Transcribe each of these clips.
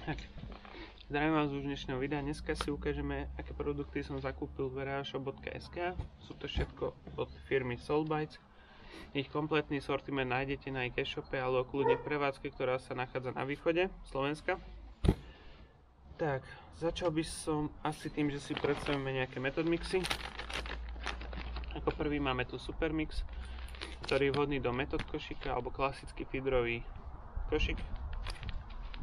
Tak, zdravím vás z dnešného videa. Dneska si ukážeme, aké produkty som zakúpil v reashop.sk. Sú to všetko od firmy Soulbites. Ich kompletný sortiment nájdete na ich e-shope alebo kľudne v prevádzke, ktorá sa nachádza na východe Slovenska. Tak, začal by som asi tým, že si predstavíme nejaké method mixy. Ako prvý máme tu Supermix, ktorý je vhodný do method košíka alebo klasický fibrový košík.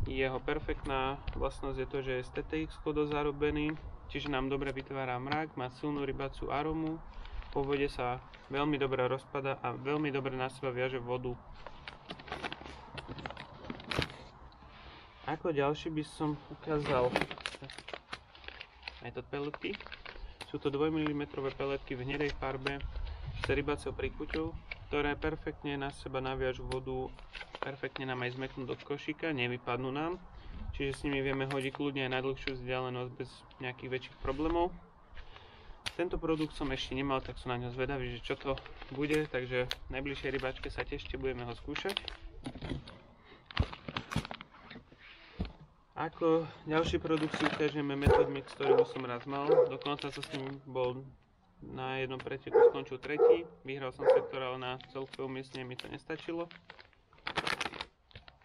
Jeho perfektná vlastnosť je to, že je z TTX kódov zarobený, čiže nám dobre vytvára mrak, má silnú rybaciu arómu, po vode sa veľmi dobre rozpada a veľmi dobre na seba viaže vodu. Ako ďalší by som ukázal metod peletky. Sú to 2 mm peletky v hnedej farbe s rybaciou príchuťou, ktoré perfektne na seba naviažu vodu, perfektne nám aj zmeknú do košíka, nevypadnú nám, čiže s nimi vieme hodiť kľudne aj na dlhšiu vzdialenosť bez nejakých väčších problémov. Tento produkt som ešte nemal, tak som na ňo zvedavý, že čo to bude, takže v najbližšej rybačke sa tešte, budeme ho skúšať. Ako ďalší produkt si ukážeme Method Mix, ktorý som raz mal, dokonca som s ním bol na jednom preteku, skončil tretí, vyhral som sektor, ale na celkové umiestnenie mi to nestačilo.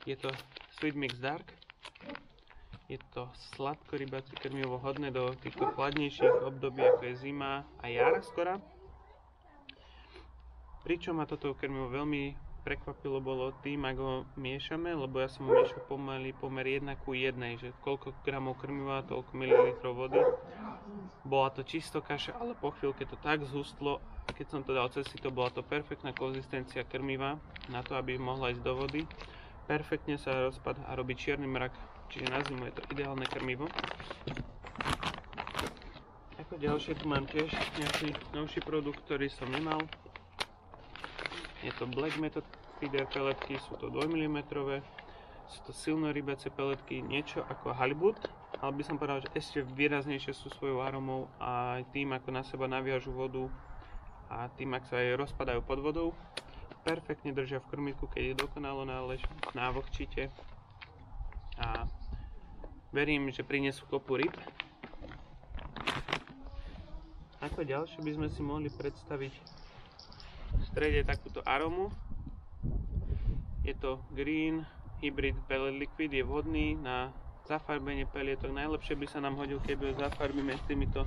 Je to Sweet Mix Dark, je to sladko rybacie krmivo vhodné do týchto chladnejších období, ako je zima a jar skora. Pričom ma toto krmivo veľmi prekvapilo bolo tým, ako ho miešame, lebo ja som ho miešal pomaly pomer 1:1, že koľko gramov krmiva, toľko mililitrov vody. Bola to čisto kaša, ale po chvíľke to tak zhustlo, a keď som to dal cez sito, bola to perfektná konzistencia krmiva na to, aby mohla ísť do vody. Perfektne sa rozpadá a robí čierny mrak, čiže na zimu je to ideálne krmivo. Ako ďalšie tu mám tiež nejaký novší produkt, ktorý som nemal. Je to Black Method feeder peletky, sú to 2 mm, sú to silné rybacie peletky, niečo ako halibut, ale by som povedal, že ešte výraznejšie sú svojou aromou a aj tým, ako na seba naviažu vodu a tým, ako sa aj rozpadajú pod vodou. Perfektne držia v krmitku, keď je dokonalo návlhčíte a verím, že prinesú kopu ryb. Ako ďalšie by sme si mohli predstaviť v strede takúto arómu. Je to Green Hybrid Pellet Liquid, je vhodný na zafarbenie pelietok. Najlepšie by sa nám hodil, keby ho zafarbíme s týmito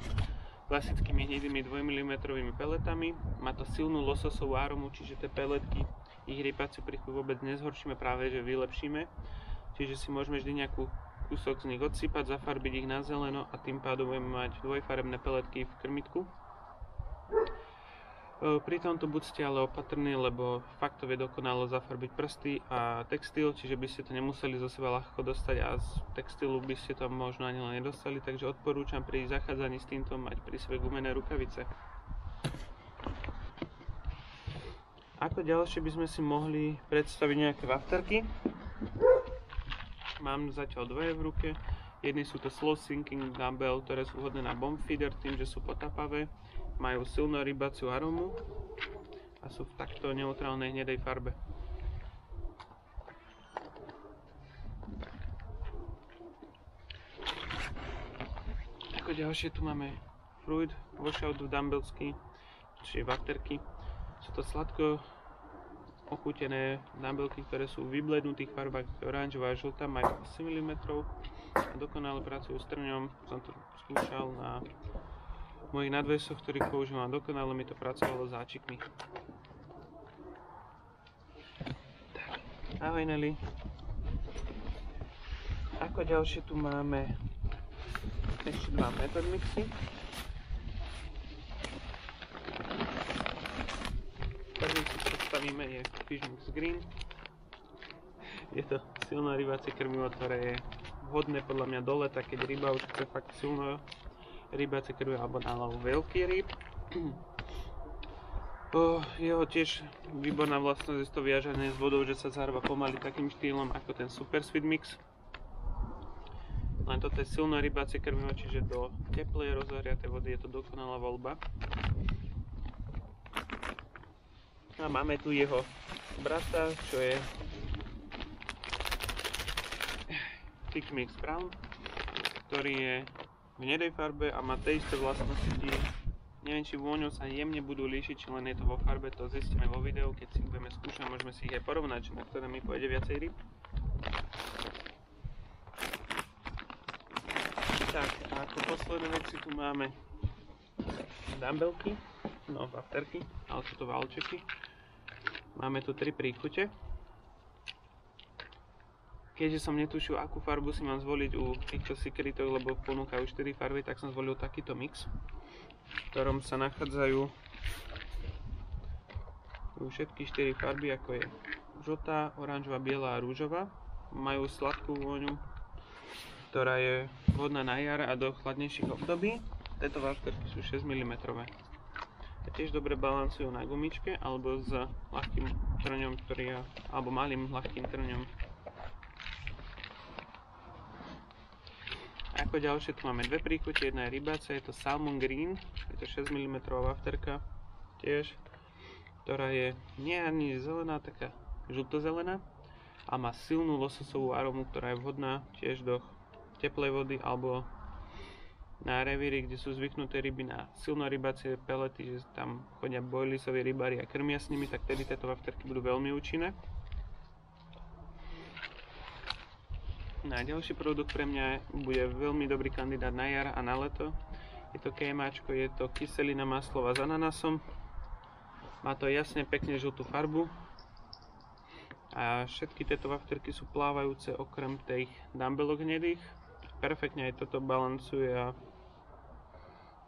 klasickými hnedými 2 mm peletami. Má to silnú lososovú arómu, čiže tie peletky, ich rybaciu príchuť vôbec nezhoršíme, práve že vylepšíme. Čiže si môžeme vždy nejakú kúsok z nich odsypať, zafarbiť ich na zeleno a tým pádom budeme mať dvojfarebné peletky v krmitku. Pri tomto buďte ale opatrní, lebo fakt to vie dokonalo zafarbiť prsty a textil, čiže by ste to nemuseli zo seba ľahko dostať a z textilu by ste to možno ani len nedostali, takže odporúčam pri zachádzaní s týmto mať pri sebe gumené rukavice. Ako ďalšie by sme si mohli predstaviť nejaké wafterky. Mám zatiaľ dve v ruke. Jedni sú to Slow Sinking Dumbbell, ktoré sú vhodné na bomb feeder tým, že sú potapavé. Majú silnú rybaciu arómu a sú v takto neutrálnej hnedej farbe. Ako ďalšie tu máme Fruit Washout Dumbbellsky, čiže wafterky. Sú to sladko ochútené dumbbellky, ktoré sú v vyblednutých farbách oranžová a žltá, majú 8 mm a dokonale pracujú s trňom. Som to skúšal na mojich nadvesoch, ktorých používam dokonale, mi to pracovalo s záčikmi. Ahoj Nelly. Ako ďalšie tu máme ešte dva Method Mixy. Prvý si predstavíme je Fish Mix Green. Je to silné rybacie krmivo, ktoré je vhodné podľa mňa do leta, keď ryba už chce fakt silno rybacie krmivo alebo na hlavu veľký ryb. Jeho tiež výborná vlastnosť je to viažanie s vodou, že sa zahrba pomaly takým štýlom ako ten Super Sweet Mix. Len toto je silné rybacie krmivo, čiže do teplej rozhriatej vody je to dokonalá voľba. A máme tu jeho brata, čo je Thick Mix Brown, ktorý je v hnedej farbe a má tie isté vlastnosti. Neviem, či vôňou sa jemne budú líšiť, či len je to vo farbe, to zistíme vo videu, keď si ich budeme skúšať, môžeme si ich aj porovnať, či na ktoré mi pôjde viacej ryb. Tak, a ako posledné veci tu máme dumbbellky, no wafterky, ale sú to valčeky. Máme tu 3 príchute. Keďže som netušil, akú farbu si mám zvoliť u týchto secretov, lebo ponúkajú 4 farby, tak som zvolil takýto mix, v ktorom sa nachádzajú všetky 4 farby, ako je žltá, oranžová, biela a rúžová. Majú sladkú vôňu, ktorá je vhodná na jar a do chladnejších období. Tieto wafterky sú 6 mm. A tiež dobre balancujú na gumičke alebo s ľahkým trňom, alebo malým ľahkým trňom. Ako ďalšie tu máme dve príchute, jedna je rybáca, je to Salmon Green, je to 6 mm wafterka tiež, ktorá je nie ani zelená, taká žltozelená a má silnú lososovú arómu, ktorá je vhodná tiež do teplej vody alebo na revíry, kde sú zvyknuté ryby na silnorybácie pelety, že tam chodia boilisoví rybári a krmia s nimi, tak tedy tieto wafterky budú veľmi účinné. No a ďalší produkt pre mňa bude veľmi dobrý kandidát na jar a na leto. Je to kémáčko, je to kyselina maslová s ananásom. Má to jasne pekne žltú farbu. A všetky tieto wafterky sú plávajúce okrem tých dumbbellok hnedých. Perfektne aj toto balancuje a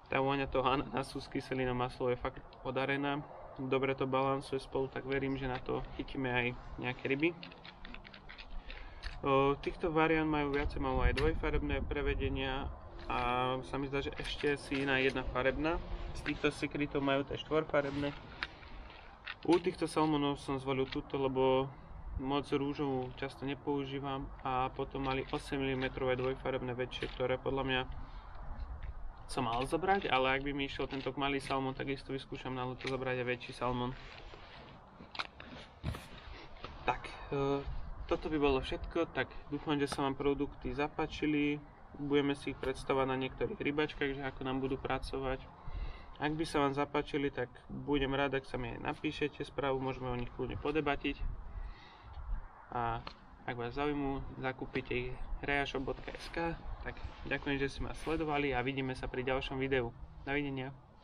tá vôňa toho ananásu s kyselinou maslov je fakt podarená. Dobre to balancuje spolu, tak verím, že na to chytíme aj nejaké ryby. Týchto variant majú viacej, majú aj dvojfarebné prevedenia a sa mi zdá, že ešte si iná jedna farebná. Z týchto secretov majú tie štvorfarebné. U týchto salmonov som zvolil túto, lebo moc rúžovú často nepoužívam a potom mali 8 mm dvojfarebné väčšie, ktoré podľa mňa som mal zobrať, ale ak by mi išiel tento malý salmon, tak isto vyskúšam na leto zobrať aj väčší salmon. Tak, toto by bolo všetko, tak dúfam, že sa vám produkty zapáčili. Budeme si ich predstavať na niektorých rybačkách, že ako nám budú pracovať. Ak by sa vám zapáčili, tak budem rád, ak sa mi napíšete správu, môžeme o nich kľudne podebatiť. A ak vás zaujímu, zakúpite ich reashop.sk. Tak ďakujem, že ste ma sledovali a vidíme sa pri ďalšom videu. Dovidenia.